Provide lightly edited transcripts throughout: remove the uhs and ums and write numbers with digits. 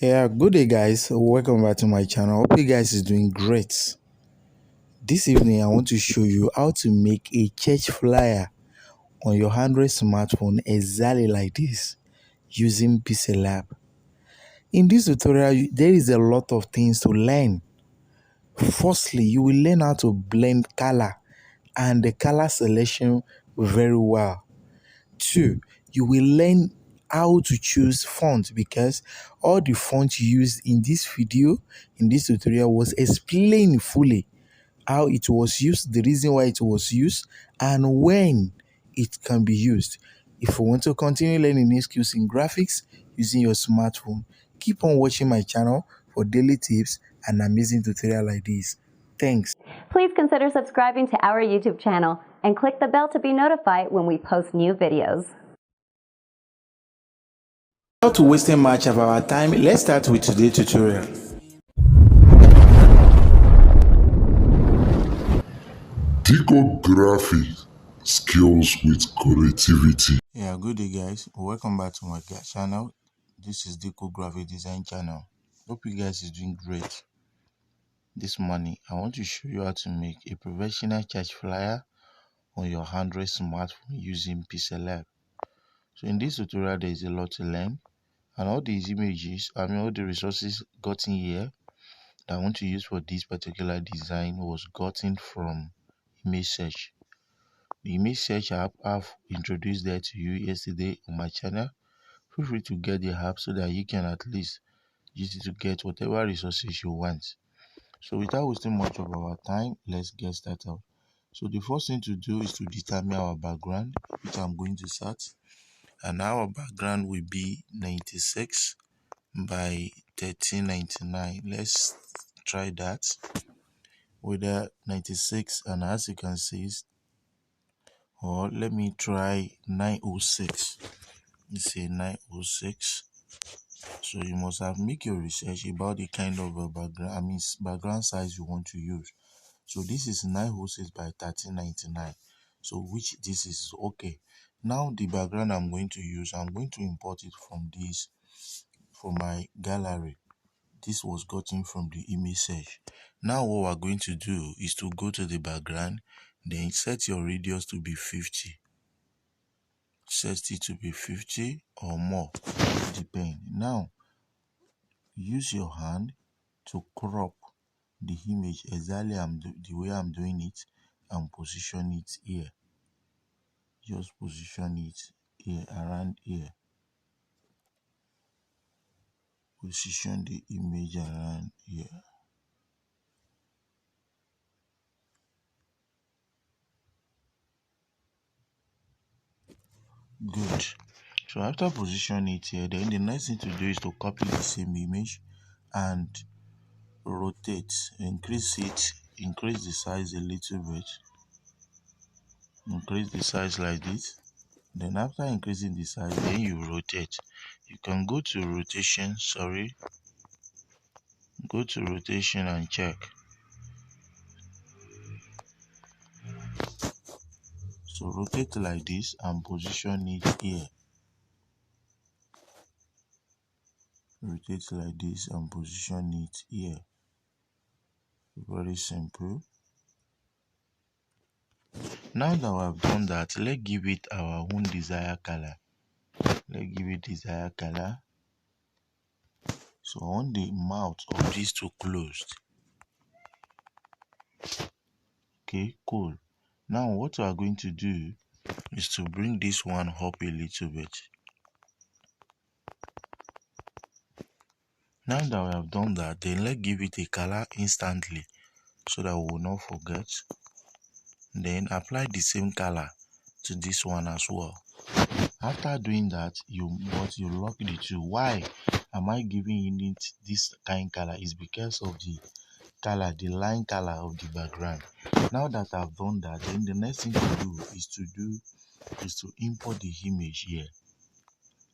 Yeah, good day guys. Welcome back to my channel. Hope you guys is doing great. This evening I want to show you how to make a church flyer on your Android smartphone exactly like this using pixelLab. In this tutorial there is a lot of things to learn. Firstly, you will learn how to blend color and the color selection very well. 2, you will learn how to choose font because all the font used in this video, in this tutorial, was explained fully how it was used, the reason why it was used, and when it can be used. If you want to continue learning new skills in graphics using your smartphone, keep on watching my channel for daily tips and amazing tutorial like this. Thanks. Please consider subscribing to our YouTube channel and click the bell to be notified when we post new videos. Without wasting much of our time, let's start with today's tutorial. Diko Graphics skills with creativity. Yeah, good day guys. Welcome back to my channel. This is Diko Graphics design channel. Hope you guys is doing great. This morning I want to show you how to make a professional church flyer on your Android smartphone using pixelLab. So in this tutorial there is a lot to learn, and all these images, all the resources gotten here that I want to use for this particular design was gotten from image search. The image search app I've introduced there to you yesterday on my channel. Feel free to get the app so that you can at least use it to get whatever resources you want. So without wasting much of our time, let's get started. So the first thing to do is to determine our background, which I'm going to set. And our background will be 96 by 1399. Let's try that. With 96, and as you can see, or let me try 906. You say 906. So you must have make your research about the kind of background size you want to use. So this is 906 by 1399. So which this is okay. Now the background I'm going to use, I'm going to import it from my gallery. This was gotten from the image search. Now what we're going to do is to go to the background, then set your radius to be 50. Set it to be 50 or more, depend. Now use your hand to crop the image exactly the way I'm doing it, and position it here. Just position it here, around here. Position the image around here. Good. So after positioning it here, then the next thing to do is to copy the same image and rotate, increase the size a little bit. Increase the size like this. Then after increasing the size, then you rotate. You can go to rotation, go to rotation and check. So rotate like this and position it here. Rotate like this and position it here. Very simple. Now that we have done that, let's give it our own desired color. Let's give it desired color. So I want the mouth of these two closed. Okay, cool. Now what we are going to do is to bring this one up a little bit. Now that we have done that, then let's give it a color instantly so that we will not forget. Then apply the same color to this one as well. After doing that, you lock the two. Why am I giving it this kind color? Is because of the color, the line color of the background. Now that I've done that, then the next thing to do is to import the image here.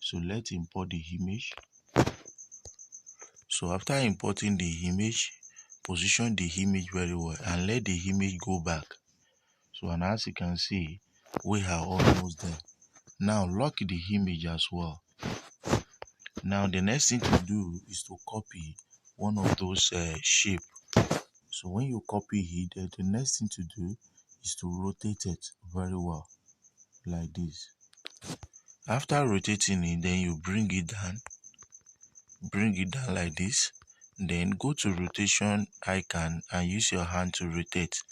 So let's import the image. So after importing the image, position the image very well and let the image go back. So, and as you can see, we are almost there. Now lock the image as well. Now the next thing to do is to copy one of those shape. So when you copy it, the next thing to do is to rotate it very well, like this. After rotating it, then you bring it down like this. Then go to rotation icon and use your hand to rotate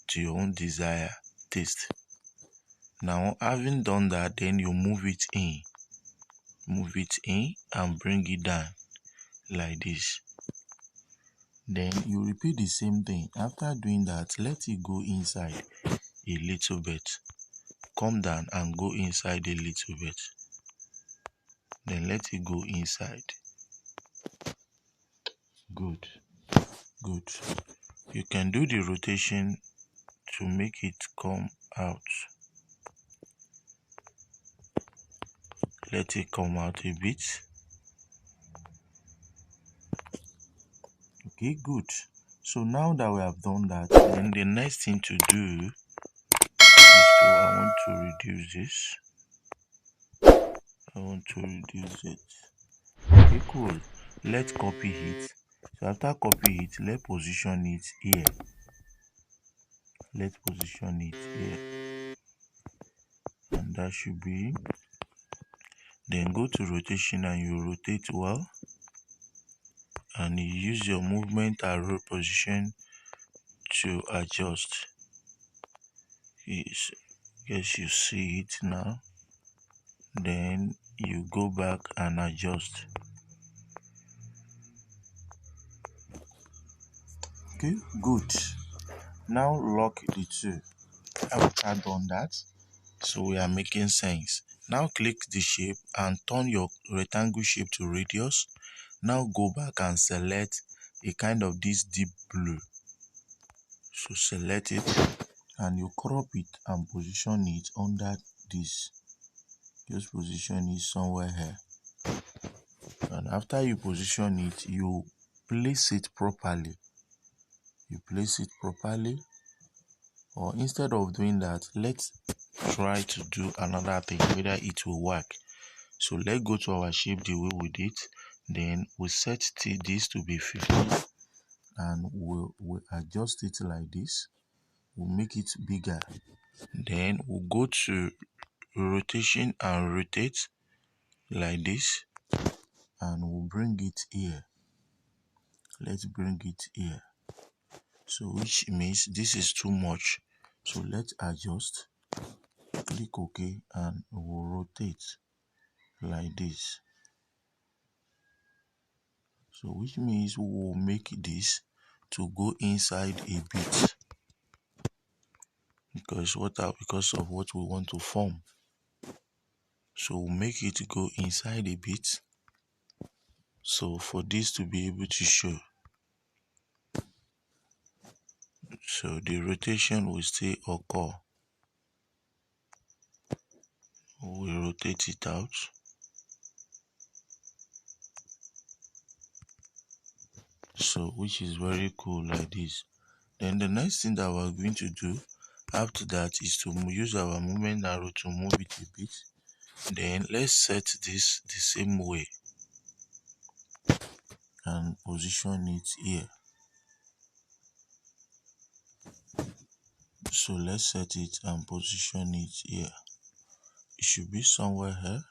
to your own desire taste. Now having done that, then you move it in and bring it down like this. Then you repeat the same thing. After doing that, let it go inside a little bit. Come down and go inside a little bit. Then let it go inside. Good. You can do the rotation to make it come out. Let it come out a bit. Okay, good. So now that we have done that, then the next thing to do is I want to reduce this. Okay, cool. Let's copy it. So after copy it, let's position it here. And that should be. Then go to rotation and you rotate well. And you use your movement and roll position to adjust. Yes, you see it now. Then you go back and adjust. Okay, good. Now lock the two. I've done that, so we are making sense. Now click the shape and turn your rectangle shape to radius. Now go back and select a kind of this deep blue. So select it and you crop it and position it under this. Just position it somewhere here. And after you position it, you place it properly. Or instead of doing that, let's try to do another thing, whether it will work. So let's go to our shape the way we did. Then we set this to be 15 and we'll adjust it like this. We'll make it bigger. Then we'll go to rotation and rotate like this. And we'll bring it here. Let's bring it here. So which means this is too much. So let's adjust. Click OK and we'll rotate like this. So which means we will make this to go inside a bit. Because of what we want to form. So we'll make it go inside a bit. So for this to be able to show. So the rotation will still occur. We'll rotate it out. So which is very cool like this. Then the next thing that we're going to do after that is to use our movement arrow to move it a bit. Then let's set this the same way and position it here. So let's set it and position it here. It should be somewhere here.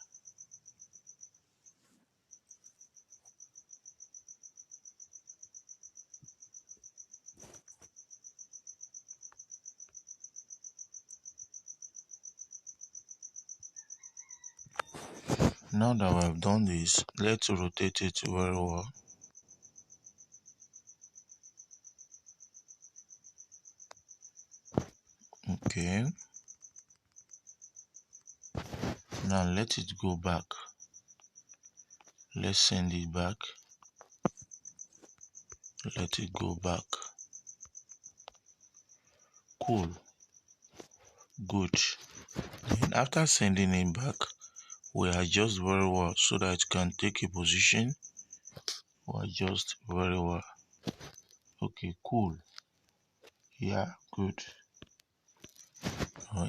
Now that we have done this, let's rotate it very well. Okay. Now let it go back. Let's send it back. Let it go back. Cool. Good. And after sending it back, we adjust very well so that it can take a position. We adjust very well. Okay, cool. Yeah, good.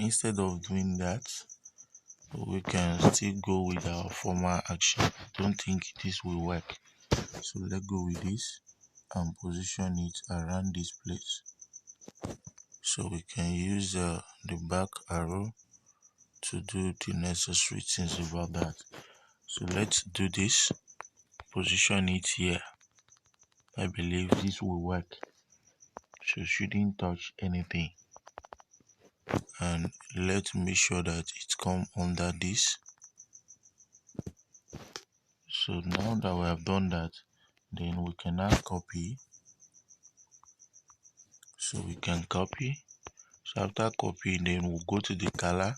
Instead of doing that, we can still go with our former action. Don't think this will work, so let's go with this and position it around this place. So we can use the back arrow to do the necessary things about that. So let's do this, position it here. I believe this will work, so shouldn't touch anything. And let's make sure that it come under this. So now that we have done that, then we can now copy. So we can copy. So after copying, then we'll go to the color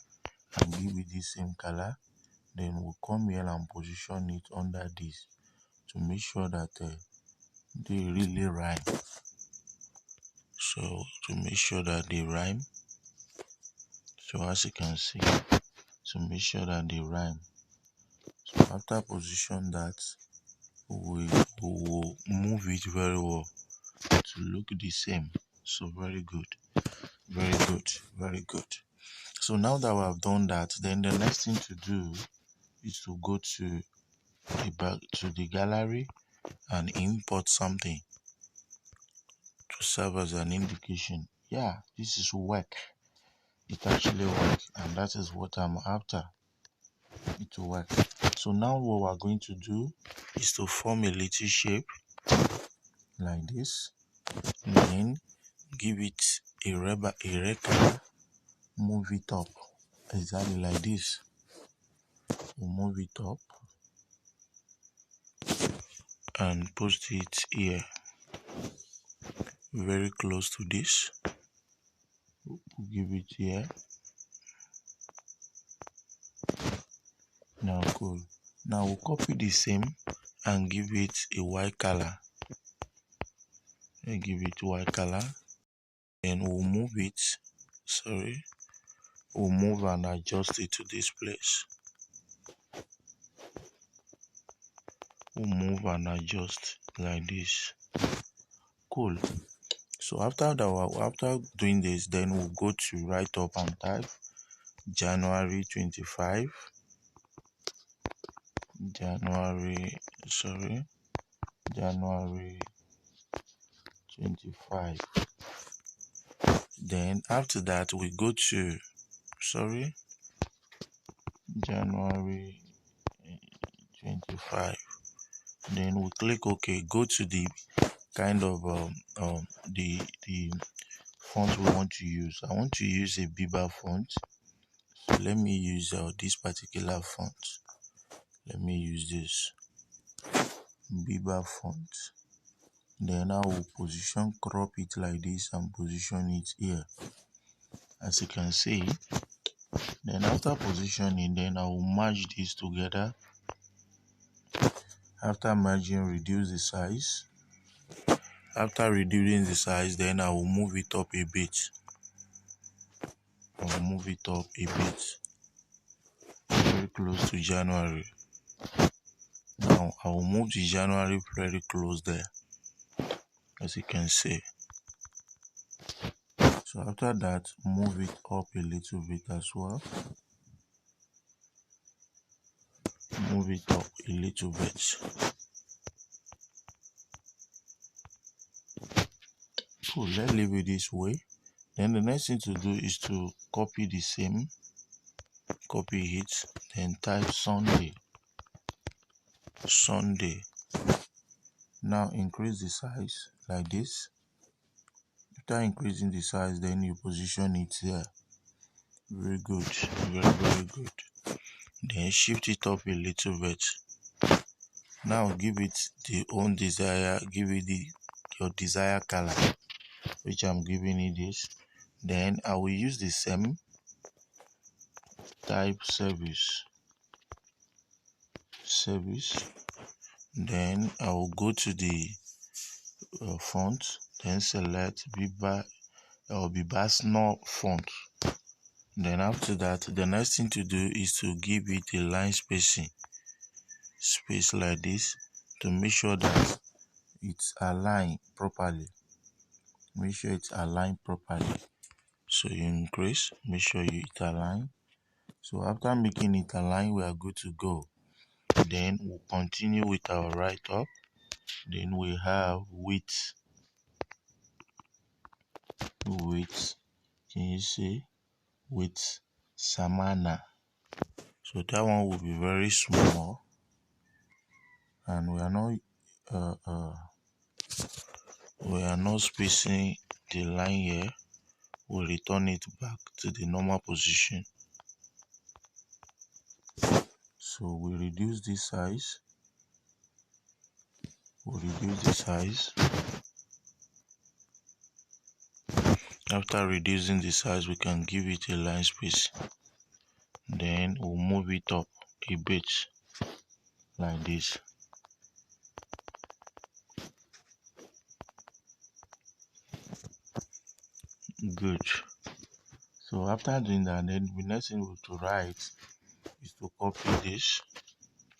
and give it the same color. Then we'll come here and position it under this to make sure that they really rhyme. So to make sure that they rhyme, so as you can see, to make sure that they rhyme. So after position that, we will move it very well to look the same. So very good, very good, very good. So now that we have done that, then the next thing to do is to go to the gallery and import something to serve as an indication. Yeah, this is work. It actually works, and that is what I'm after. It will work. So now what we're going to do is to form a little shape like this, and then give it a red color, move it up exactly like this. We'll move it up and post it here, very close to this. We'll give it here. Now cool. Now we'll copy the same and give it a white color. And give it white color. Then we'll move it. We'll move and adjust it to this place. We'll move and adjust like this. Cool. So after doing this, then we'll go to write up and type January 25. January 25. Then after that, we go to January 25. Then we click OK. Go to the kind of the font we want to use. I want to use a Biba font. So let me use this particular font. Let me use this Biba font. Then I will crop it like this and position it here. As you can see, then after positioning, then I will merge these together. After merging, reduce the size. After reducing the size, then I will move it up a bit. I will move it up a bit, very close to January. Now I will move the January very close there, as you can see. So after that, move it up a little bit as well. Move it up a little bit. Cool, let's leave it this way. Then the next thing to do is to copy the same. Copy it, then type Sunday. Now increase the size like this. After increasing the size, then you position it here. Very good, very good. Then shift it up a little bit. Now give it your desired color, which I'm giving it this. Then I will use the same type service. Then I will go to the font, then select Bibasno font. Then after that, the next thing to do is to give it a line space like this to make sure that it's aligned properly. Make sure it's aligned properly. So you increase, make sure it align. So after making it align, we are good to go. Then we'll continue with our write-up. Then we have width. Can you see? With Samana. So that one will be very small, and we are not spacing the line here. We'll return it back to the normal position. So we reduce this size. After reducing the size, we can give it a line space. Then we'll move it up a bit like this. Good. So after doing that, then the next thing to write is to copy this,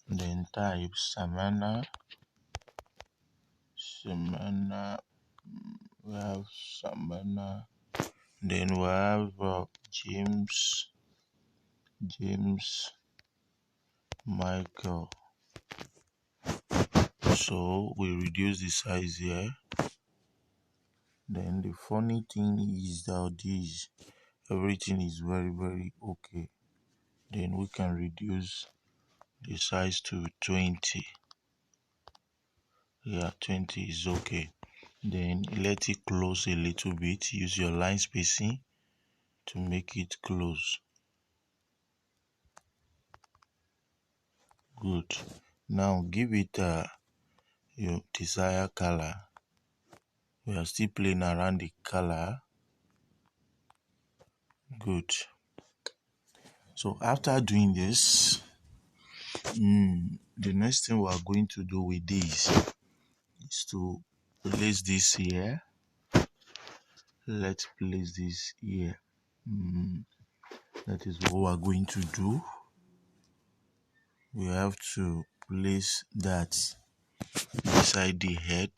then type Samana. We have Samana. Then we have James Michael. So we reduce the size here. Then the funny thing is that everything is very, very okay. Then we can reduce the size to 20. Yeah, 20 is okay. Then let it close a little bit. Use your line spacing to make it close. Good. Now give it your desired color. We are still playing around the color. Good. So after doing this, the next thing we are going to do with this is to place this here. Let's place this here. That is what we are going to do. We have to place that beside the head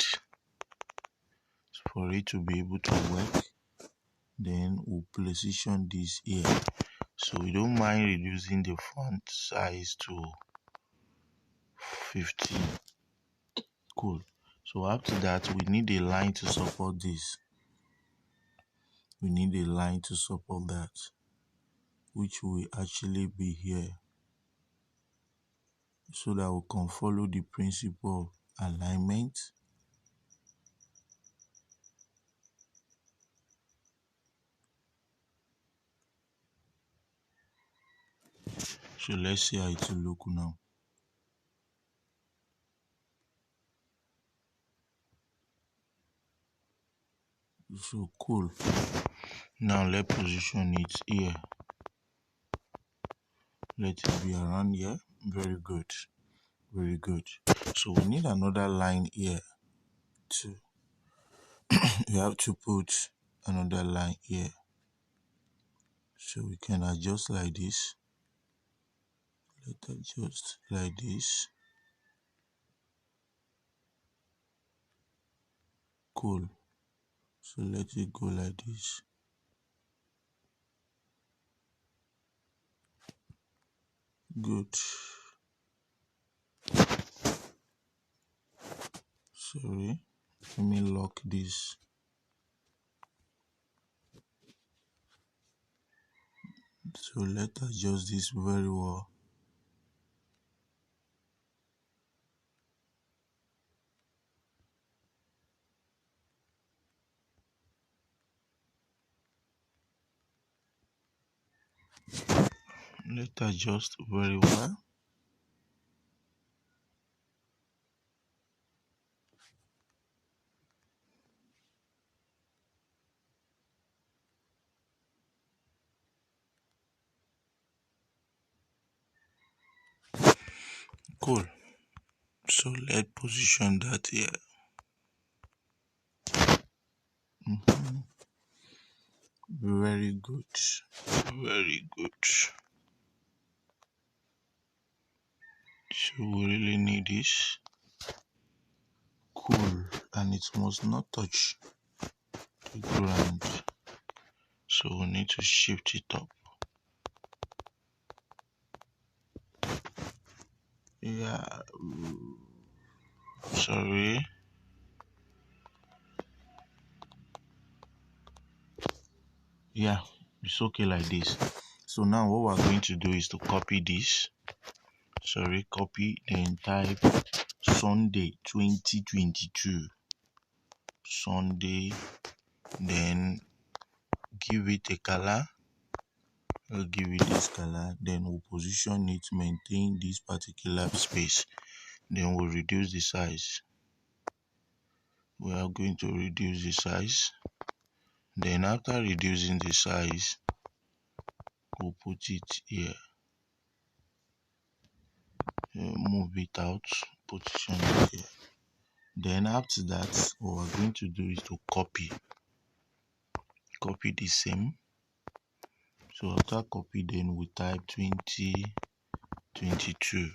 for it to be able to work. Then we'll position this here. So we don't mind reducing the font size to 15. Cool. So after that, we need a line to support this. We need a line to support that, which will actually be here, so that we can follow the principle of alignment. So let's see how it will look now. So cool. Now let's position it here. Let it be around here. Very good. Very good. So we need another line here too. We have to put another line here. So we can adjust like this. Let's adjust like this. Cool. So let it go like this. Good. Sorry. Let me lock this. So let's adjust this very well. Let's adjust very well. Cool. So let's position that here. Very good. Very good. So we really need this. Cool. And it must not touch the ground. So we need to shift it up. Yeah, sorry. Yeah, it's okay like this. So now what we're going to do is to copy this. Sorry, copy, then type Sunday 2022. Sunday, then give it a color. I'll give it this color, then we'll position it, maintain this particular space, then we'll reduce the size. We are going to reduce the size. Then after reducing the size, we'll put it here. Move it out, position it here. Then after that, what we're going to do is to copy the same. So after copy, then we type 2022.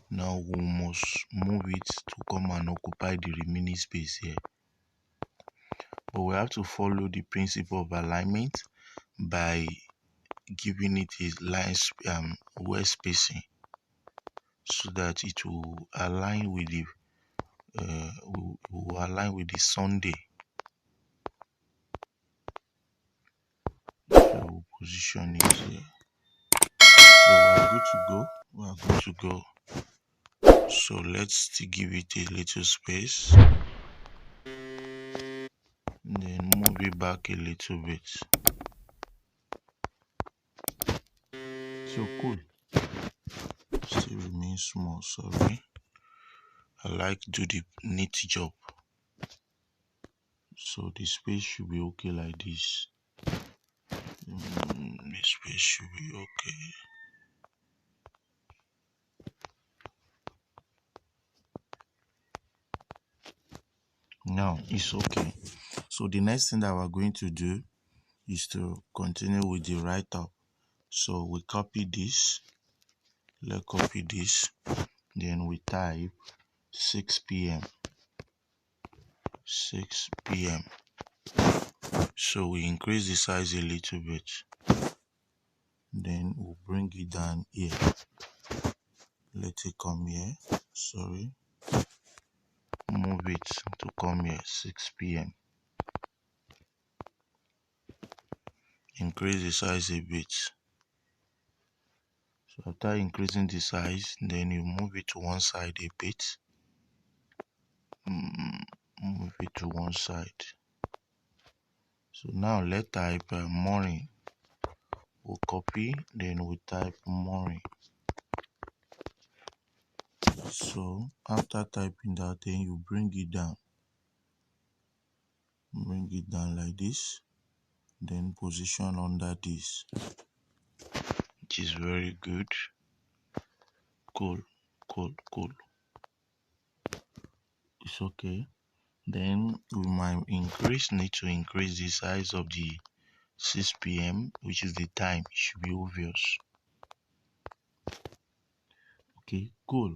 Now we must move it to come and occupy the remaining space here. But we have to follow the principle of alignment by giving it a line well spacing, so that it will align with the Sunday. So we'll position it here. So we are good to go. We are good to go. So let's still give it a little space. Then move it back a little bit. So cool. Still remains small, sorry. I like to do the neat job. So the space should be okay like this. The space should be okay. Now it's okay. So the next thing that we're going to do is to continue with the write-up. So we copy this. Let's copy this. Then we type 6 p.m. 6 p.m. So we increase the size a little bit. Then we'll bring it down here. Let it come here. Sorry. Move it to come here. 6 p.m. Increase the size a bit. So after increasing the size, then you move it to one side a bit. Move it to one side. So now let's type morning. We'll copy, then we type morning. So after typing that, then you bring it down. Bring it down like this. Then position under this. Which is very good. Cool. It's okay. Then we might need to increase the size of the 6 p.m., which is the time. It should be obvious. Okay, cool.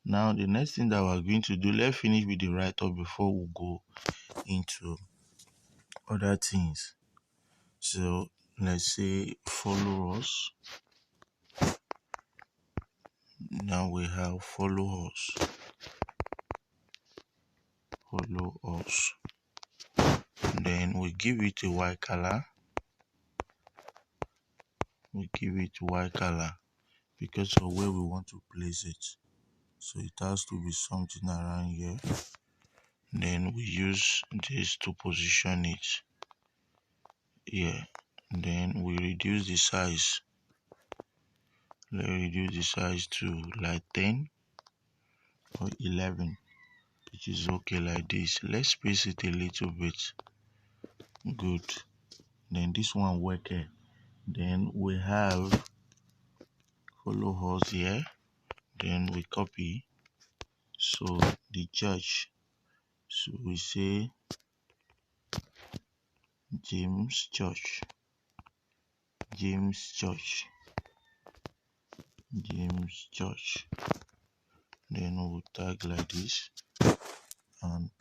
Now the next thing that we're going to do, let's finish with the write-up before we go into other things. So let's say follow us. Now we have follow us. Then we give it a white color. Because of where we want to place it. So it has to be something around here. Then we use this to position it here. Then we reduce the size. Let's reduce the size to like 10 or 11, which is okay like this. Let's space it a little bit. Good. Then this one work here. Then we have follow us here. Then we copy. So the church. So we say James Church. Then we'll tag like this and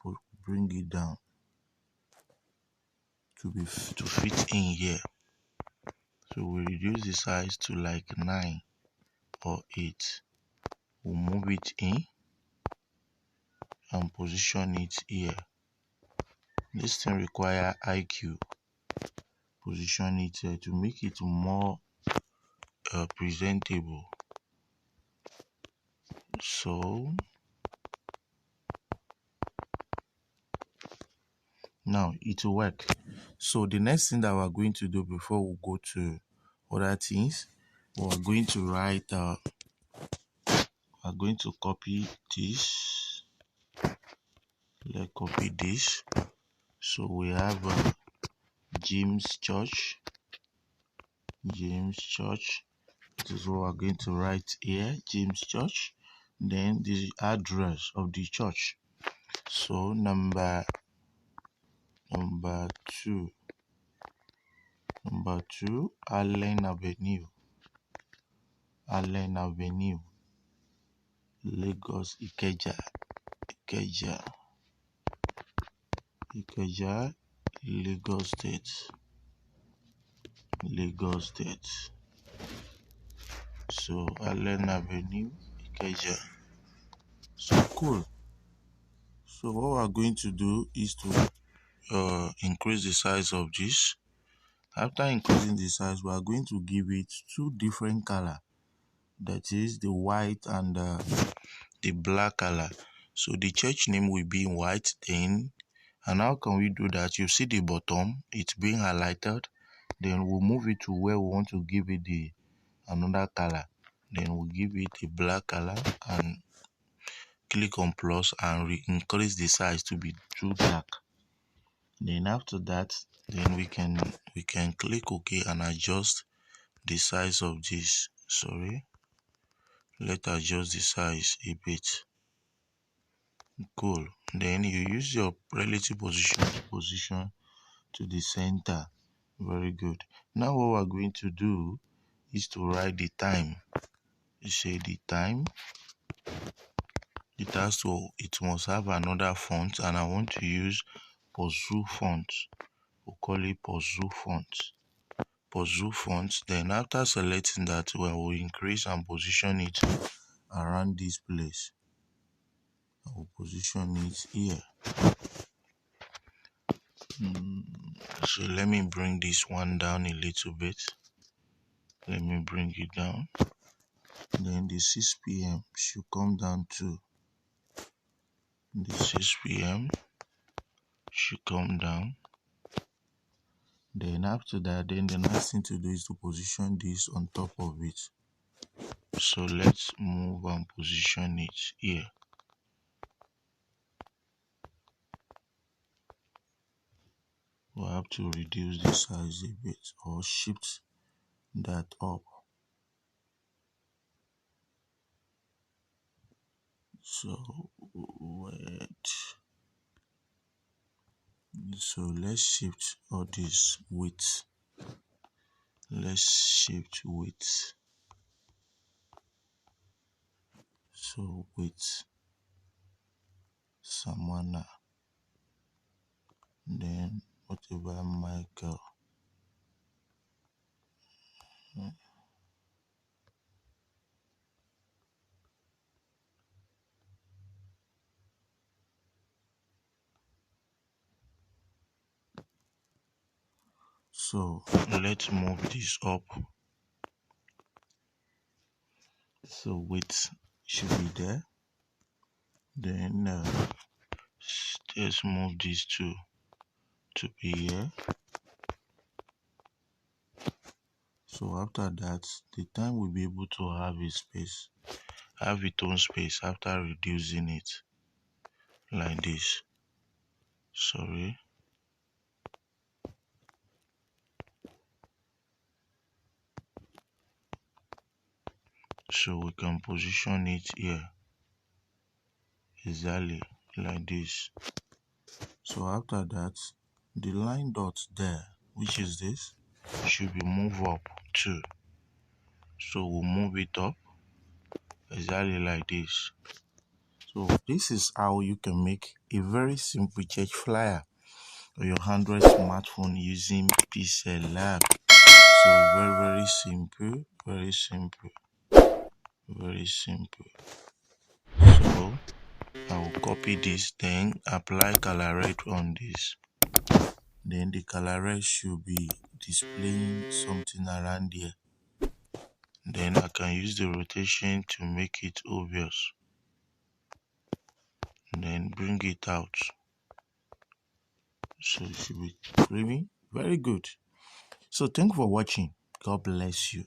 bring it down to fit in here. So we reduce the size to like 9 or 8. we'll move it in and position it here. This thing require IQ. Position it here to make it more presentable. So now it will work. So the next thing that we're going to do before we go to other things, we're going to write we're going to copy this. Let's copy this. So we have James Church. This is what we're going to write here, James Church. Then the address of the church. So number two, Allen Avenue, Lagos, Ikeja, Lagos State. So Allen Avenue, Ikeja. So cool. So what we're going to do is to increase the size of this. After increasing the size, we are going to give it two different color. That is the white and the black color. So the church name will be in white then. And how can we do that? You see the bottom, it's being highlighted. Then we'll move it to where we want to give it the another color. Then we'll give it a black color and click on plus and increase the size to be too black. Then after that, then we can click OK and adjust the size of this. Sorry, let's adjust the size a bit. Cool. Then you use your relative position to the center. Very good. Now what we're going to do is to write the time. You say the time. It must have another font, and I want to use Pozu font. We'll call it Pozu font. Then after selecting that, we will increase and position it around this place. I will position it here. So let me bring this one down a little bit. Let me bring it down. Then the 6 p.m. should come down too. The 6 p.m. should come down. Then after that, then the next thing to do is to position this on top of it. So let's move and position it here. We'll have to reduce the size a bit or shift that up. So wait. So let's shift all this width. Let's shift width. So width Samana. Then whatever Michael. So let's move this up. So width should be there. Then let's move these two to be here. So after that, the time will be able to have its own space after reducing it like this. Sorry. So we can position it here exactly like this. So after that, the line dot there, which is this, should be moved up too. So we'll move it up exactly like this. So this is how you can make a very simple church flyer on your Android smartphone using pixelLab. So very simple, Very simple. So I will copy this, then apply color red on this. Then the color red should be displaying something around here. Then I can use the rotation to make it obvious. Then bring it out. So it should be creamy. Very good. So thank you for watching. God bless you.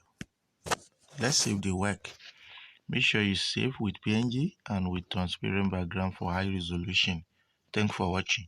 Let's save the work. Make sure you save with PNG and with transparent background for high resolution. Thanks for watching.